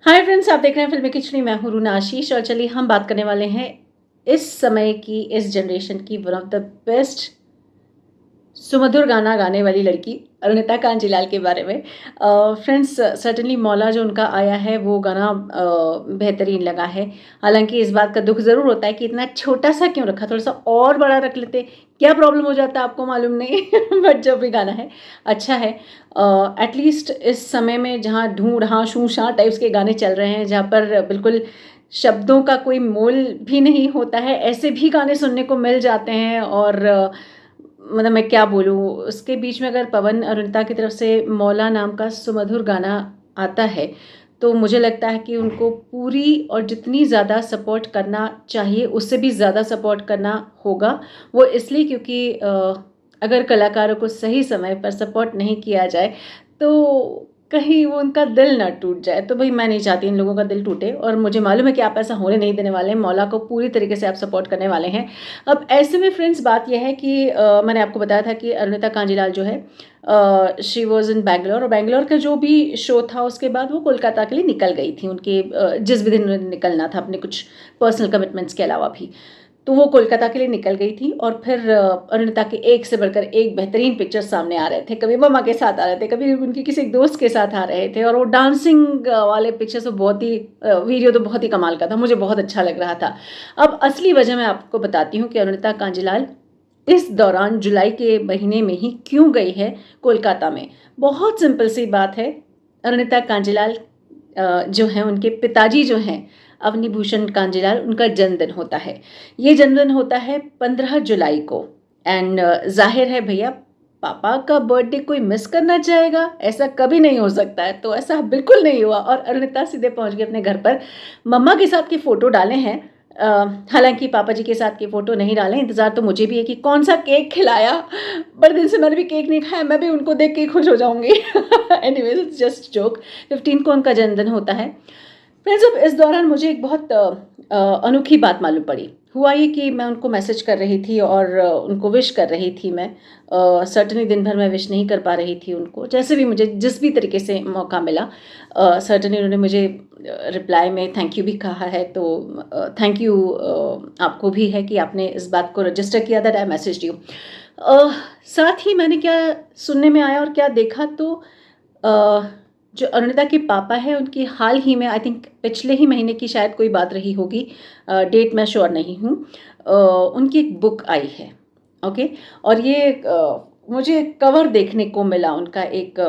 Hi friends, आप देख रहे हैं फिल्मी खिचड़ी। मैं हूं रूना आशीष और चलिए हम बात करने वाले हैं इस समय की, इस जनरेशन की वन ऑफ द बेस्ट सुमधुर गाना गाने वाली लड़की अरुणिता कांजीलाल के बारे में। फ्रेंड्स, सर्टेनली मौला जो उनका आया है वो गाना बेहतरीन लगा है। हालांकि इस बात का दुख ज़रूर होता है कि इतना छोटा सा क्यों रखा, थोड़ा सा और बड़ा रख लेते, क्या प्रॉब्लम हो जाता आपको मालूम नहीं। बट जो भी गाना है अच्छा है। एटलीस्ट इस समय में जहाँ ढूंढ हाँ शू शाँ टाइप्स के गाने चल रहे हैं, जहाँ पर बिल्कुल शब्दों का कोई मोल भी नहीं होता है, ऐसे भी गाने सुनने को मिल जाते हैं। और मतलब मैं क्या बोलूँ, उसके बीच में अगर पवन अरुणिता की तरफ से मौला नाम का सुमधुर गाना आता है तो मुझे लगता है कि उनको पूरी और जितनी ज़्यादा सपोर्ट करना चाहिए उससे भी ज़्यादा सपोर्ट करना होगा। वो इसलिए क्योंकि अगर कलाकारों को सही समय पर सपोर्ट नहीं किया जाए तो कहीं वो उनका दिल ना टूट जाए। तो भाई मैं नहीं चाहती इन लोगों का दिल टूटे, और मुझे मालूम है कि आप ऐसा होने नहीं देने वाले हैं। मौला को पूरी तरीके से आप सपोर्ट करने वाले हैं। अब ऐसे में फ्रेंड्स बात यह है कि मैंने आपको बताया था कि अरुणिता कांजीलाल जो है शी वॉज इन बैंगलोर, और बैंगलोर का जो भी शो था उसके बाद वो कोलकाता के लिए निकल गई थी। उनके जिस भी दिन उन्हें निकलना था अपने कुछ पर्सनल कमिटमेंट्स के अलावा भी, तो वो कोलकाता के लिए निकल गई थी। और फिर अरुणिता के एक से बढ़कर एक बेहतरीन पिक्चर सामने आ रहे थे। कभी मम्मा के साथ आ रहे थे, कभी उनकी किसी एक दोस्त के साथ आ रहे थे, और वो डांसिंग वाले पिक्चर्स तो बहुत ही वीडियो तो बहुत ही कमाल का था, मुझे बहुत अच्छा लग रहा था। अब असली वजह मैं आपको बताती हूँ कि अरुणिता कांजीलाल इस दौरान जुलाई के महीने में ही क्यों गई है कोलकाता में। बहुत सिंपल सी बात है। अरुणिता कांजीलाल जो हैं, उनके पिताजी जो हैं अवनी भूषण कांजीलाल, उनका जन्मदिन होता है। ये जन्मदिन होता है 15 जुलाई को। एंड जाहिर है भैया, पापा का बर्थडे कोई मिस करना चाहेगा? ऐसा कभी नहीं हो सकता है। तो ऐसा बिल्कुल नहीं हुआ और अरुणिता सीधे पहुंच गई अपने घर पर। मम्मा के साथ के फ़ोटो डाले हैं, हालांकि पापा जी के साथ के फ़ोटो नहीं डाले। इंतज़ार तो मुझे भी है कि कौन सा केक खिलाया। बड़े दिन से मैंने भी केक नहीं खाया, मैं भी उनको देख के खुश हो जाऊंगी। Anyways, it's just joke. 15 को उनका जन्मदिन होता है। फ्रेंड्स, अब इस दौरान मुझे एक बहुत अनोखी बात मालूम पड़ी। हुआ ये कि मैं उनको मैसेज कर रही थी और उनको विश कर रही थी। मैं सर्टनली दिन भर मैं विश नहीं कर पा रही थी उनको, जैसे भी मुझे जिस भी तरीके से मौका मिला। सर्टनली उन्होंने मुझे रिप्लाई में थैंक यू भी कहा है। तो थैंक यू आपको भी है कि आपने इस बात को रजिस्टर किया दैट आई मैसेज यू। साथ ही मैंने क्या सुनने में आया और क्या देखा, तो जो अरुणिता के पापा हैं उनकी हाल ही में, आई थिंक पिछले ही महीने की शायद कोई बात रही होगी, डेट मैं श्योर नहीं हूँ, उनकी एक बुक आई है। ओके। और ये मुझे कवर देखने को मिला उनका, एक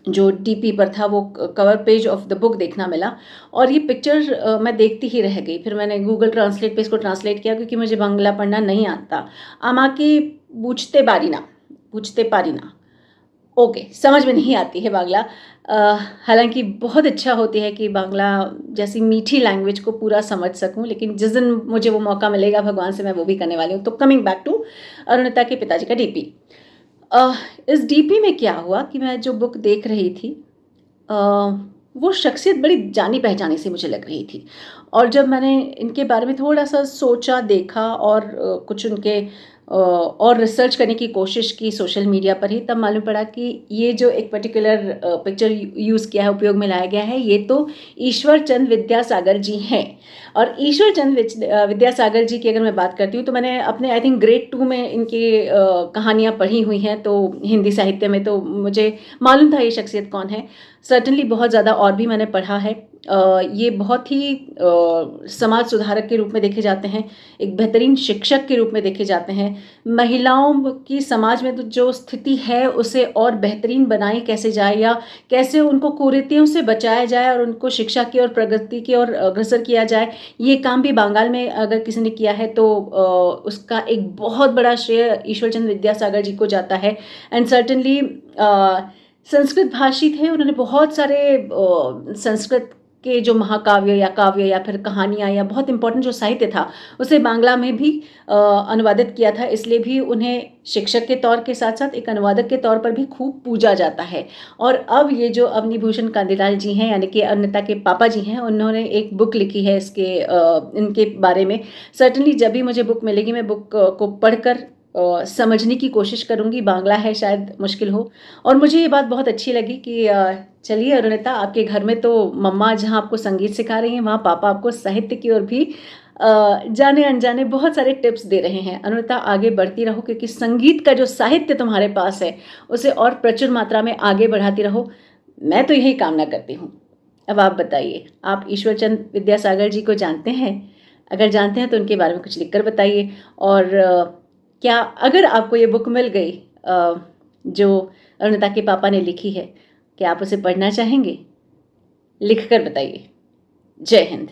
जो डीपी पर था वो cover page of the book देखना मिला। और ये पिक्चर मैं देखती ही रह गई। फिर मैंने गूगल ट्रांसलेट पे इसको ट्रांसलेट किया, क्योंकि मुझे बांग्ला पढ़ना नहीं आता। आमाकी पूछते पारी ना, पूछते पारी ना, ओके, समझ में नहीं आती है बांग्ला। हालांकि बहुत इच्छा होती है कि बांग्ला जैसी मीठी लैंग्वेज को पूरा समझ सकूं, लेकिन जिस दिन मुझे वो मौका मिलेगा भगवान से, मैं वो भी करने वाली हूँ। तो कमिंग बैक टू अरुणिता के पिताजी का डीपी। इस डीपी में क्या हुआ कि मैं जो बुक देख रही थी, अ, वो शख्सियत बड़ी जानी पहचानी सी मुझे लग रही थी। और जब मैंने इनके बारे में थोड़ा सा सोचा, देखा और कुछ उनके और रिसर्च करने की कोशिश की सोशल मीडिया पर ही, तब मालूम पड़ा कि ये जो एक पर्टिकुलर पिक्चर यूज़ किया है, उपयोग में लाया गया है, ये तो ईश्वर चंद विद्यासागर जी हैं। और ईश्वर चंद विद्यासागर जी की अगर मैं बात करती हूँ, तो मैंने अपने आई थिंक ग्रेड 2 में इनकी कहानियाँ पढ़ी हुई हैं, तो हिंदी साहित्य में तो मुझे मालूम था ये शख्सियत कौन है। सर्टनली बहुत ज़्यादा और भी मैंने पढ़ा है। ये बहुत ही समाज सुधारक के रूप में देखे जाते हैं, एक बेहतरीन शिक्षक के रूप में देखे जाते हैं। महिलाओं की समाज में तो जो स्थिति है उसे और बेहतरीन बनाई कैसे जाए, या कैसे उनको कुरीतियों से बचाया जाए और उनको शिक्षा की और प्रगति की ओर अग्रसर किया जाए, ये काम भी बंगाल में अगर किसी ने किया है तो उसका एक बहुत बड़ा श्रेय ईश्वरचंद विद्यासागर जी को जाता है। एंड सर्टनली संस्कृत भाषी थे, उन्होंने बहुत सारे संस्कृत के जो महाकाव्य या काव्य या फिर कहानियाँ या बहुत इंपॉर्टेंट जो साहित्य था उसे बांग्ला में भी अनुवादित किया था। इसलिए भी उन्हें शिक्षक के तौर के साथ साथ एक अनुवादक के तौर पर भी खूब पूजा जाता है। और अब ये जो अवनी भूषण कांदीलाल जी हैं, यानी कि अरुणिता के पापा जी हैं, उन्होंने एक बुक लिखी है इसके इनके बारे में। सर्टनली जब भी मुझे बुक मिलेगी मैं बुक को पढ़कर समझने की कोशिश करूँगी। बांग्ला है, शायद मुश्किल हो। और मुझे ये बात बहुत अच्छी लगी कि चलिए अरुणिता, आपके घर में तो मम्मा जहाँ आपको संगीत सिखा रही हैं, वहाँ पापा आपको साहित्य की ओर भी जाने अनजाने बहुत सारे टिप्स दे रहे हैं। अरुणिता, आगे बढ़ती रहो, क्योंकि संगीत का जो साहित्य तुम्हारे पास है उसे और प्रचुर मात्रा में आगे बढ़ाती रहो। मैं तो यही कामना करती हूँ। अब आप बताइए, आप ईश्वरचंद विद्यासागर जी को जानते हैं? अगर जानते हैं तो उनके बारे में कुछ लिखकर बताइए। और क्या अगर आपको ये बुक मिल गई जो अरुणिता के पापा ने लिखी है, क्या आप उसे पढ़ना चाहेंगे? लिखकर बताइए। जय हिंद।